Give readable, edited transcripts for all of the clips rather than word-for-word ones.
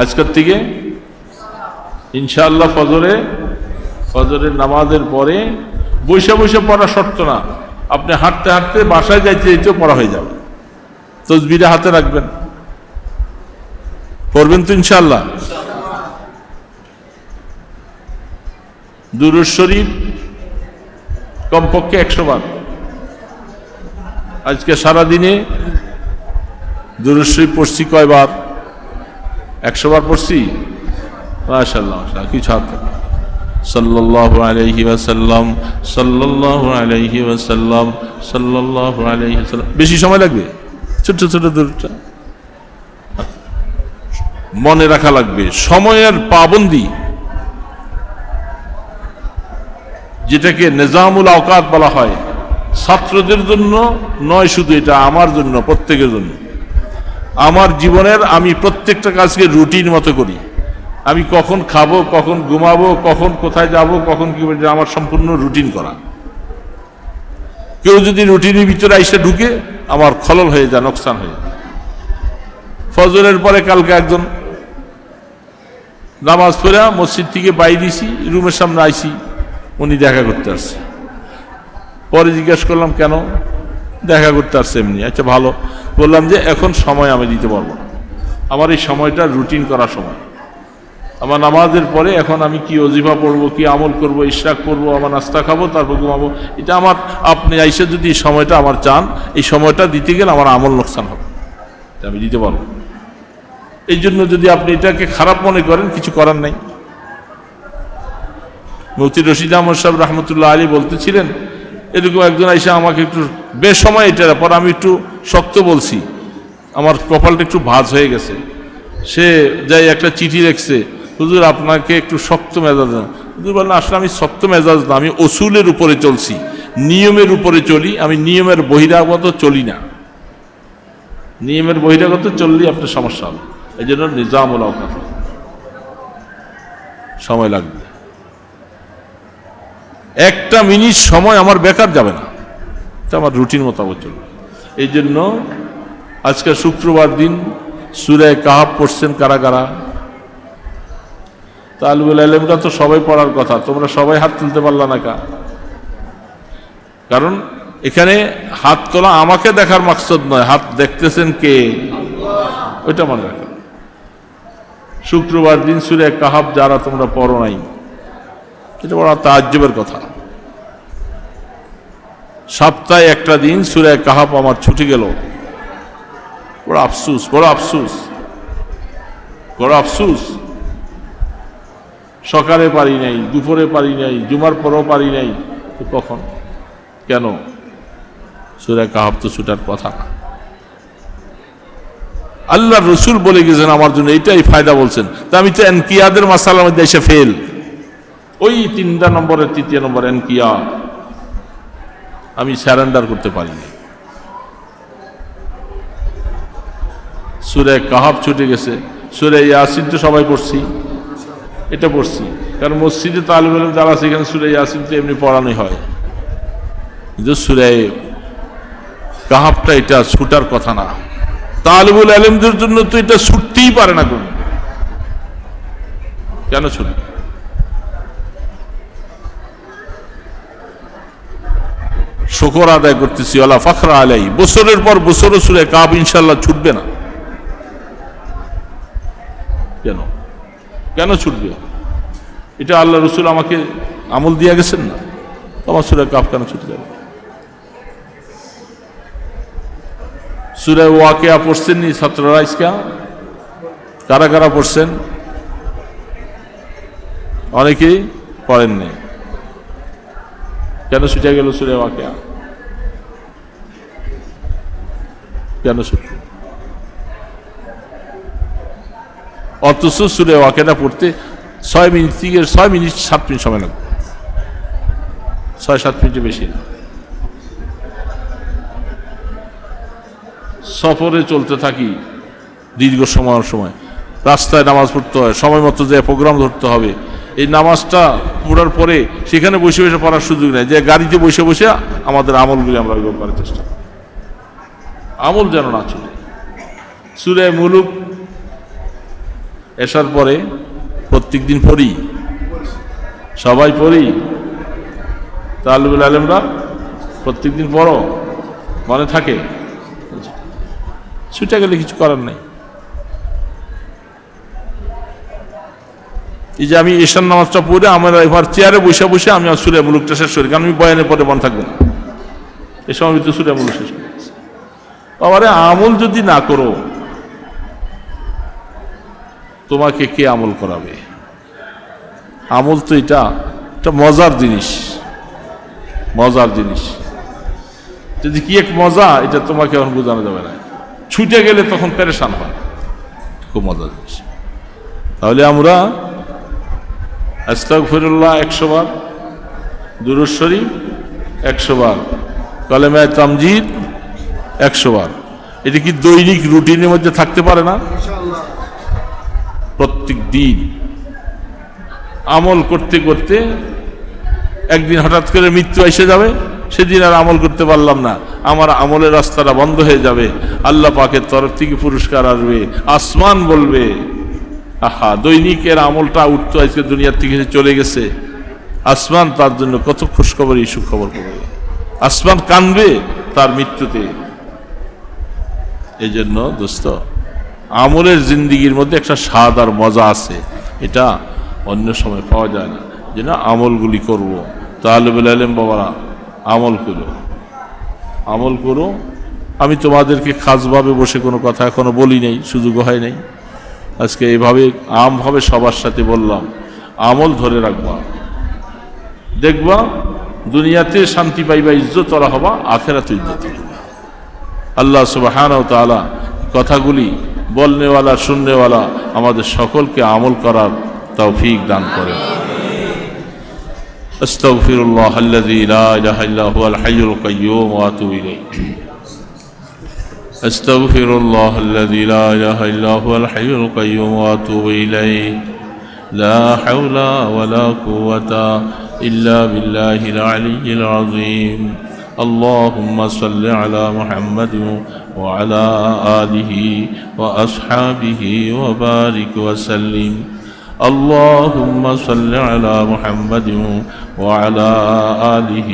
আজকের থেকে ইনশাআল্লাহ ফজরের নামাজের পরে বৈশা বৈশা পড়া শর্ত না, আপনি হাঁটতে হাঁটতে বাসায় যাইতে যাইতেও পড়া হয়ে যাবে। তসবিহটা হাতে রাখবেন, পড়বেন তো ইনশাআল্লাহ। দুরূদ শরীফ কমপক্ষে 100 বার। আজকে সারাদিনে দুরূদ শরীফ পড়ছি কয়বার? 100 বার পড়ছি। মাশাআল্লাহ, কিছু হাত সাল্লাল্লাহু আলাইহি ওয়াসাল্লাম, সাল্লাল্লাহু আলাইহি ওয়াসাল্লাম, সাল্লাল্লাহু আলাইহি ওয়াসাল্লাম। বেশি সময় লাগবে? ছোট ছোট দুরূদটা মনে রাখা লাগবে। সময়ের পাবন্দি, যেটাকে নিজামুল আওকাত বলা হয়, ছাত্রদের জন্য নয় শুধু, এটা আমার জন্য, প্রত্যেকের জন্য। আমার জীবনের আমি প্রত্যেকটা কাজকে রুটিন মতো করি। আমি কখন খাবো, কখন ঘুমাবো, কখন কোথায় যাব, কখন কি করবো, আমার সম্পূর্ণ রুটিন করা। কেউ যদি রুটিনের ভিতরে এসে ঢুকে, আমার খলল হয়ে যায়, নোকসান হয়ে যায়। ফজরের পরে কালকে একজন নামাজ পড়ে মসজিদ থেকে বাইরে দিয়েছি, রুমের সামনে আইসি, উনি দেখা করতে আসছে। পরে জিজ্ঞেস করলাম কেন? দেখা করতে আসছে এমনি। আচ্ছা ভালো। বললাম যে এখন সময় আমি দিতে পারবো না, আমার এই সময়টা রুটিন করার সময়। আমার নামাজের পরে এখন আমি কি ওজিফা পড়বো, কি আমল করবো, ইশরাক করবো, আমার নাস্তা খাবো, তারপর ঘুমাবো। এটা আমার, আপনি আইসে যদি এই সময়টা আমার চান, এই সময়টা দিতে গেলে আমার আমল লোকসান হবে, আমি দিতে পারবো। এই জন্য যদি আপনি এটাকে খারাপ মনে করেন, কিছু করার নাই। মুফতি রশিদ আহমদ সাহেব রহমতুল্লাহ আলী বলতেছিলেন, এরকম একজন আইসা আমাকে একটু বেসময়, এটার পর আমি একটু শক্ত বলছি, আমার কপালটা একটু ভাঁজ হয়ে গেছে। সে যাই একটা চিঠি লিখছে, হুজুর আপনাকে একটু শক্ত মেজাজ না। হুজুর বললেন আসলে আমি শক্ত মেজাজ না, আমি অসুলের উপরে চলছি, নিয়মের উপরে চলি, আমি নিয়মের বহিরাগত চলি না। নিয়মের বহিরাগত চললেই আপনার সমস্যা হবে। এই জন্য নিজামুল আওকাত সময় লাগবে। একটা মিনিট সময় আমার বেকার যাবে না, এটা আমার রুটিন মোতাবেক চলবে। এই জন্য আজকে শুক্রবার দিন সূরা কাহাফ পড়ছেন কারা কারা? তালিবুল ইলমরা তো সবাই পড়ার কথা, তোমরা সবাই হাত তুলতে পারলা না কা? কারণ এখানে হাত তোলা আমাকে দেখার মাকসদ নয়, হাত দেখতেছেন কে? ওইটা মনে রাখো। শুক্রবার দিন সূরা কাহাফ যারা তোমরা পড়ো নাই, এটা বড় তাজ্জুবের কথা। সপ্তাহে একটা দিন সূরা কাহাফ আমার ছুটি গেল, বড় আফসোস, বড় আফসোস, বড় আফসোস। সকালে পারি নাই, দুপুরে পারি নাই, জুমার পরও পারি নাই, তো কখন? কেন? সূরা কাহাফ তো ছুটার কথা না। আল্লাহর রাসূল বলে গেছেন আমার জন্য এইটাই ফায়দা বলছেন, তা আমি তো এনকিয়াদের মাসালার মধ্যে এসে ফেল। ওই 3 নম্বরের 3 নম্বর এনকিয়া আমি সারেন্ডার করতে পারিনি। সূরা কাহাফ ছুটে গেছে। সূরা ইয়াসিন তো সবাই পড়ছি, এটা পড়ছি, কারণ মসজিদে তালিবুল ইলম যারা আছে এখানে সূরা ইয়াসিন তো এমনি পড়ানোই হয়, কিন্তু সূরা কাহাফটা এটা ছুটার কথা না। তালিবুল ইলমদের জন্য তো এটা ছুটতেই পারে না। কোন কেন ছুটবে? শুকর আদায় করতেছি, ওয়ালা ফখরা আলাই, বছরের পর বছরও সূরা কাহাফ ইনশাআল্লাহ ছুটবে না। কেন? কেন ছুটবে? এটা আল্লাহ রাসূল আমাকে আমল দিয়ে গেছেন না, আমার সূরা কাহাফ কেন ছুটে যাবে? সূরা ওয়াকিয়া পড়ছেন নি ছাত্ররা? ইসকা কারা কারা পড়ছেন? অনেকেই পড়েননি। কেন ছুটে গেল সূরা ওয়াকিয়া? কেন ছুটল? অথচ সূরা ওয়াকিয়াটা পড়তে 6 মিনিট থেকে 6 মিনিট 7 মিনিট সময় লাগবে, 6-7 মিনিটের বেশি না। সফরে চলতে থাকি দীর্ঘ সময়, রাস্তায় নামাজ পড়তে হয়, সময় মতো যে প্রোগ্রাম ধরতে হবে, এই নামাজটা পড়ার পরে সেখানে বসে বসে পড়ার সুযোগ নেই, যে গাড়িতে বসে বসে আমাদের আমলগুলি আমরা করার চেষ্টা, আমল যেন না চলে। সূরা মুলুক এসার পরে প্রত্যেক দিন পড়ি, সবাই পড়ি, তালিবুল আলেমরা প্রত্যেক দিন পড়ো, মনে থাকে, ছুটে গেলে কিছু করার নেই। এই যে আমি ঈশান নামাজটা পড়ে আমার এবার চেয়ারে বসে বসে আমি সূরা মুলুকটা শেষ করি, কারণ আমি বয়ানের পরে মনে থাকবো না, এই সময় তো সূরা মুলুক শেষ করি। আবার আমল যদি না করো তোমাকে কে আমল করাবে? আমল তো এটা মজার জিনিস, মজার জিনিস। যদি কি এক মজা, এটা তোমাকে এখন বোঝানো যাবে না, ছুটে গেলে তখন পেরেশান হয়, খুব মজার জিনিস। তাহলে আমরা আস্তাগফিরুল্লাহ 100 বার, দুরূদ শরীফ 100 বার, কালেমায়ে তামজিদ 100 বার। এটা কি দৈনিক রুটিনের মধ্যে থাকতে পারে না? প্রত্যেক দিন আমল করতে করতে একদিন হঠাৎ করে মৃত্যু এসে যাবে, সেদিন আর আমল করতে পারলাম না, আমার আমলের রাস্তাটা বন্ধ হয়ে যাবে, আল্লাহ পাকের তরফ থেকে পুরস্কার আসবে, আসমান বলবে আহা দৈনিকের আমলটা উঠতো আজকে দুনিয়ার থেকে চলে গেছে, আসমান তার জন্য কত খুশখবরই সুখবর করবে, আসমান কাঁদবে তার মৃত্যুতে। এই জন্য দোস্ত, আমলের জিন্দিগির মধ্যে একটা স্বাদ আর মজা আছে, এটা অন্য সময় পাওয়া যায় না। যেন আমলগুলি করব, তালিবুল ইলম বাবারা আমল করো, আমল করো। আমি তোমাদেরকে খাসভাবে বসে কোনো কথা এখনো বলি নাই, সুযোগ হয় নাই, আজকে এইভাবে আমভাবে সবার সাথে বললাম, আমল ধরে রাখবা, দেখবা দুনিয়াতে শান্তি পাইবা, ইজ্জত ওরা হবা, আখেরাতে ইজ্জত পাইবা। আল্লাহ সুবহানাহু ওয়া তাআলা কথাগুলি বলনেওয়ালা শুননেওয়ালা আমাদের সকলকে আমল করার তৌফিক দান করেন। আস্তাগফিরুল্লাহ আল্লাযী লা ইলাহা ইল্লা হুয়াল হাইয়ুল কাইয়্যুম ওয়া আতুবু ইলাইহি। আস্তাগফিরুল্লাহ আল্লাযী লা ইলাহা ইল্লা হুয়াল হাইয়ুল কাইয়্যুম ওয়া আতুবু ইলাইহি। লা হাওলা ওয়া লা কুওয়াতা ইল্লা বিল্লাহিল আলিয়্যিল আযীম। اللهم صل على محمد وعلى آله وأصحابه وبارك وسلم. اللهم صل على محمد وعلى آله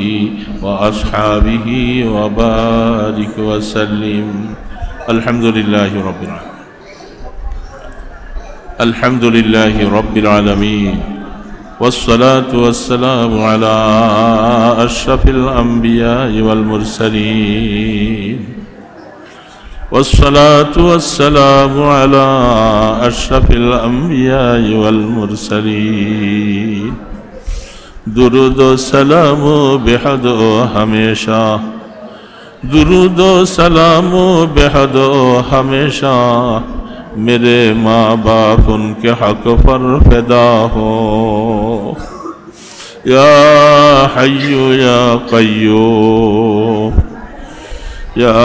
وأصحابه وبارك وسلم. الحمد لله رب العالمين. الحمد لله رب العالمين، والصلاة والسلام على أشرف الأنبياء والمرسلين. والصلاة والسلام على أشرف الأنبياء والمرسلين. درود و سلام بحد ہمیشہ، درود و سلام بحد ہمیشہ میرے ماں باپ ان کے حق پر فدا ہو. یا حی یا قیوم، یا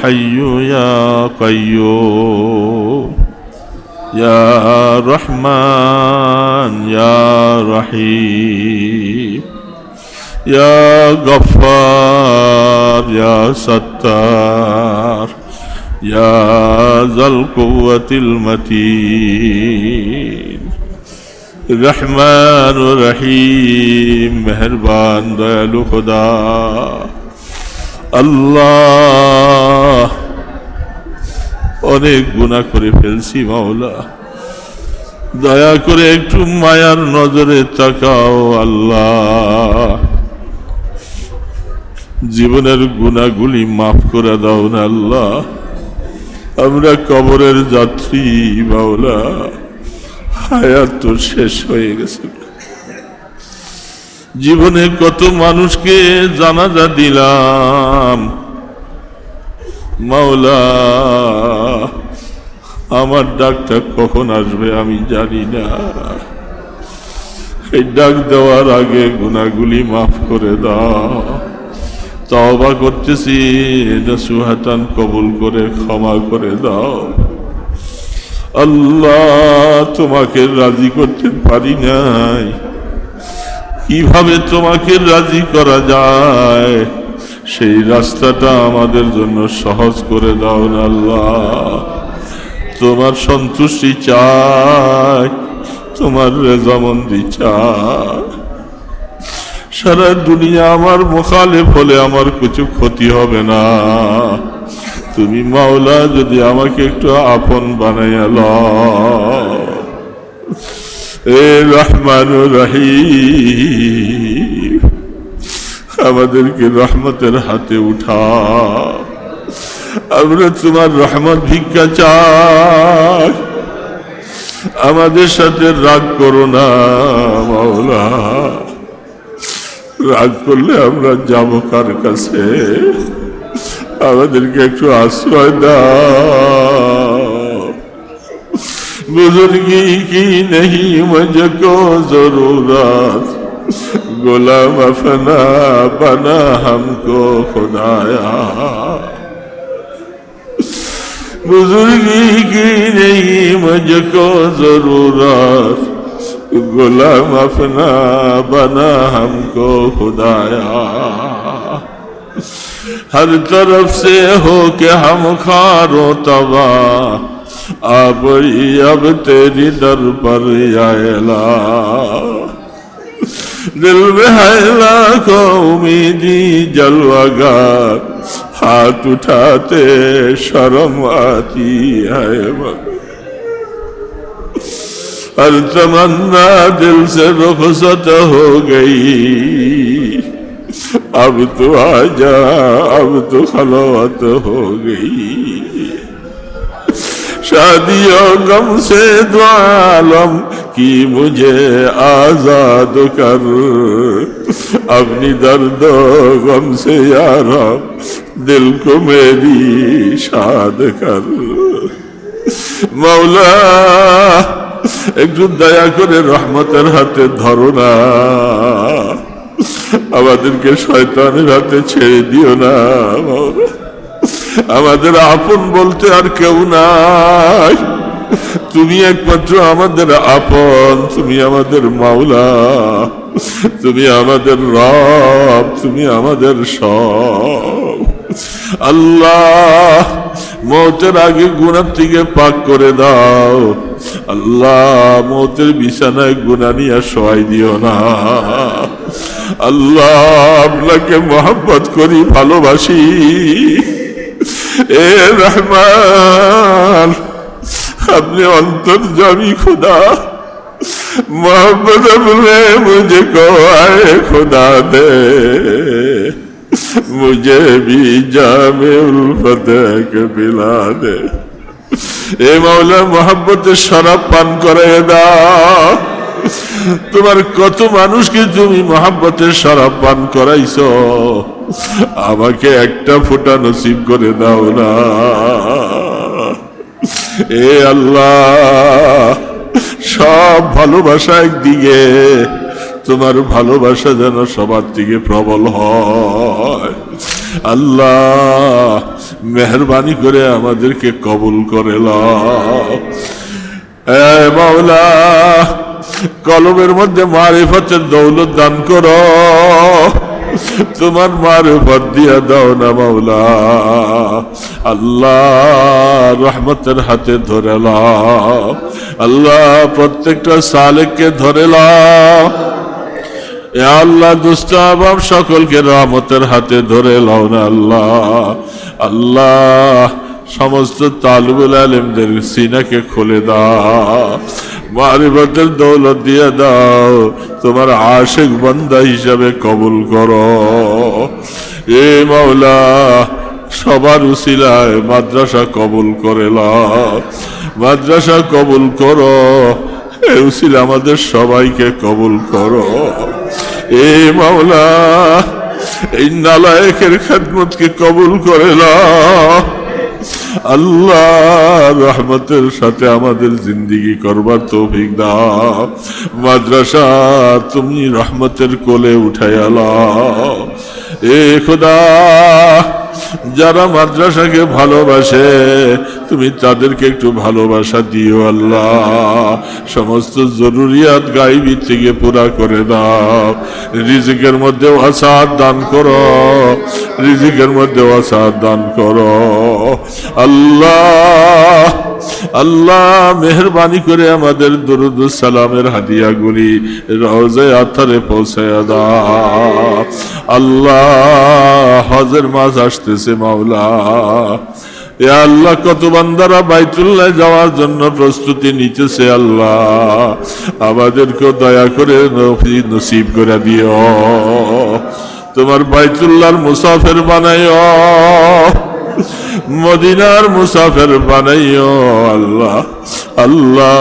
حی یا قیوم، یا رحمان یا رحیم، یا غفار یا ستار، یا ذا القوة المتین. رحمان و رحیم مہربان دয়ালু خدا আল্লাহ, অনেক গুনাহ করে ফেলছি মাওলা, দয়া করে একটু মায়ার নজরে তাকাও আল্লাহ, জীবনের গুনাহগুলি মাফ করে দাও না আল্লাহ। আমরা কবরের যাত্রী মাওলা, হায়াত তো শেষ হয়ে গেছে, জীবনে কত মানুষকে জানাজা দিলাম মাওলা, আমার ডাকটা কখন আসবে আমি জানি না। এই ডাক দেওয়ার আগে গুনাহগুলি মাফ করে দাও, তওবা করতেছি, নসুহাতান কবুল করে ক্ষমা করে দাও আল্লাহ। তোমাকে রাজি করতে পারি নাই, কিভাবে তোমাকে রাজি করা যায় সেই রাস্তাটা আমাদের জন্য সহজ করে দাও না আল্লাহ। তোমার সন্তুষ্টি চাই, তোমার রেজামন্দি চাই। সারা দুনিয়া আমার মুখালিফ হলে আমার কিছু ক্ষতি হবে না। তুমি মাওলা যদি আমাকে একটু আপন বানাইয়া লও, এ রহমানুর রহিম, আমাদেরকে রহমতের হাতে উঠা। আমরা তোমার রহমত ভিক্ষা চাই। আমাদের সাথে রাগ করো না মাওলা, রাগ করলে আমরা যাব কার কাছে? আমাদেরকে একটু আশ্রয় দাও। बुजुर्गी की नहीं मुझको जरूरत, गुलाम अपना बना हमको खुदाया। बुजुर्गी की नहीं मुझको जरूरत, गुलाम अपना बना हमको खुदाया। हर तरफ से हो के हम खारो तबाह, अब तेरी दर पर आएला। दिल में है लाखों उम्मीदी जलवागर, हाथ उठाते शर्म आती है। हर तमन्ना दिल से रुखसत हो गई, अब तो आजा, अब तो खलवत हो गई। शादियों गम से दो आलम की मुझे आजाद कर, अपनी दर्दो गम से यारा दिल को मेरी शाद कर। मौला একটু দয়া করে রহমতের হাতে ধরো না, আমাদেরকে শয়তানের হাতে ছেড়ে দিও না মাওলা। আমাদের আপন বলতে আর কেউ নাই, তুমি একমাত্র আমাদের আপন, তুমি আমাদের মাওলা, তুমি আমাদের রব, তুমি আমাদের সব। আল্লাহ মওতের আগে গুনাহ থেকে পাক করে দাও। আল্লাহ মওতের বিছানায় গুনাহ নিয়ে শোয়াই দিও না। আল্লাহ আপনাকে মহব্বত করি, ভালোবাসি। এ রহমান, अपने अंतर्जामी खुदा, मोहब्बत अपने मुझको आए खुदा दे, मुझे भी जामे उल्फत के पिला दे। ए मौला मोहब्बतेर शराब पान कराइए दाও। তোমার কত মানুষকে তুমি মোহাব্বতের শরাব পান করাইছো, আমাকে একটা ফোঁটা নসিব করে দাও না। এ আল্লাহ, সব ভালোবাসা একদিকে, তোমার ভালোবাসা যেন সবার থেকে প্রবল হয়। আল্লাহ মেহেরবানি করে আমাদেরকে কবুল করে লও। এ মাওলা, কলমের মধ্যে মারিফতের দৌলত দান করো, তোমার মারিফত দিয়া দাও না মাওলা। আল্লাহ রহমতের হাতে ধরে লাও। আল্লাহ প্রত্যেকটা সালেককে ধরে লাও। এ আল্লাহ দুষ্ট আবাব সকলকে রহমতের হাতে ধরে লাও না আল্লাহ। আল্লাহ সমস্ত তালিবুল আলিমদের সিনাকে খুলে দাও, মারিফতের দৌলত দিয়ে দাও, তোমার আশিক বান্দা হিসাবে কবুল করো। এ মাওলা সবার উসিলায় মাদ্রাসা কবুল করে লাও, মাদ্রাসা কবুল করো। এ উসিলা আমাদের সবাইকে কবুল করো। এ মাওলা এই নালায়েকের খেদমতকে কবুল করে লাও। আল্লাহ রহমতের সাথে আমাদের জিন্দেগি করবার তৌফিক দাও। মাদ্রাসা তুমি রহমতের কোলে উঠাইয়া লাও। এ খোদা, যারা মাদ্রাসাকে ভালোবাসে তুমি তাদেরকে একটু ভালোবাসা দিও আল্লাহ। সমস্ত জরুরিয়াত গায়বী থেকে পুরা করে দাও। রিজিকের মধ্যে ওয়াসাত দান করো, রিজিকের মধ্যে ওয়াসাত দান করো আল্লাহ। আল্লাহ মেহেরবানি করে আমাদের দরুদ ও সালামের হাদিয়াগুলি রওজায়ে আতহারে পৌঁছায়া দাও। আল্লাহ হজের মাস আসতেছে মাওলা, এ আল্লাহ কত বান্দারা বাইতুল্লাহ যাওয়ার জন্য প্রস্তুতি নিতেছে, আল্লাহ আমাদেরকে দয়া করে নসিব করে দিও। তোমার বাইতুল্লাহর মুসাফির বানাইও, মদিনার মুসাফির বানাইও আল্লাহ। আল্লাহ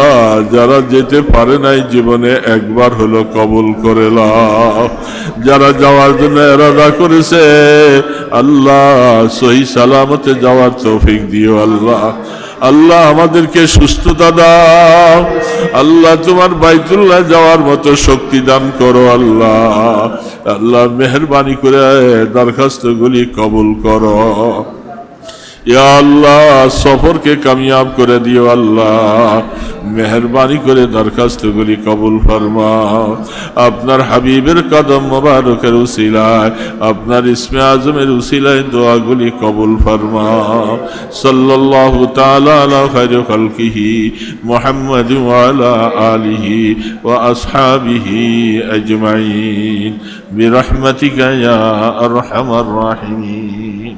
যারা যেতে পারে নাই জীবনে একবার হলো কবুল করে নাও, যারা যাওয়ার জন্য ইরাদা করেছে আল্লাহ সহি সালামতে যাওয়ার তৌফিক দিও আল্লাহ। আল্লাহ আমাদেরকে সুস্থতা দাও, আল্লাহ তোমার বাইতুল্লাহ যাওয়ার মতো শক্তি দান করো আল্লাহ। আল্লাহ মেহেরবানি করে দরখাস্তগুলি কবুল করো। ইয়া আল্লাহ সফরকে কামিয়াব করে দিও আল্লাহ, মেহেরবানি করে দরখাস্তগুলি কবুল ফরমাও। আপনার হাবিবের কদম মোবারকের উসিলায়, আপনার ইসমে আজমের উসিলায় দোয়াগুলি কবুল ফরমাও। সাল্লাল্লাহু তাআলা আলা খায়রি খালকিহি মুহাম্মাদ ওয়া আলা আলিহি ওয়া আসহাবিহি আজমাইন বিরহমাতিকা ইয়া আরহামার রাহিমিন।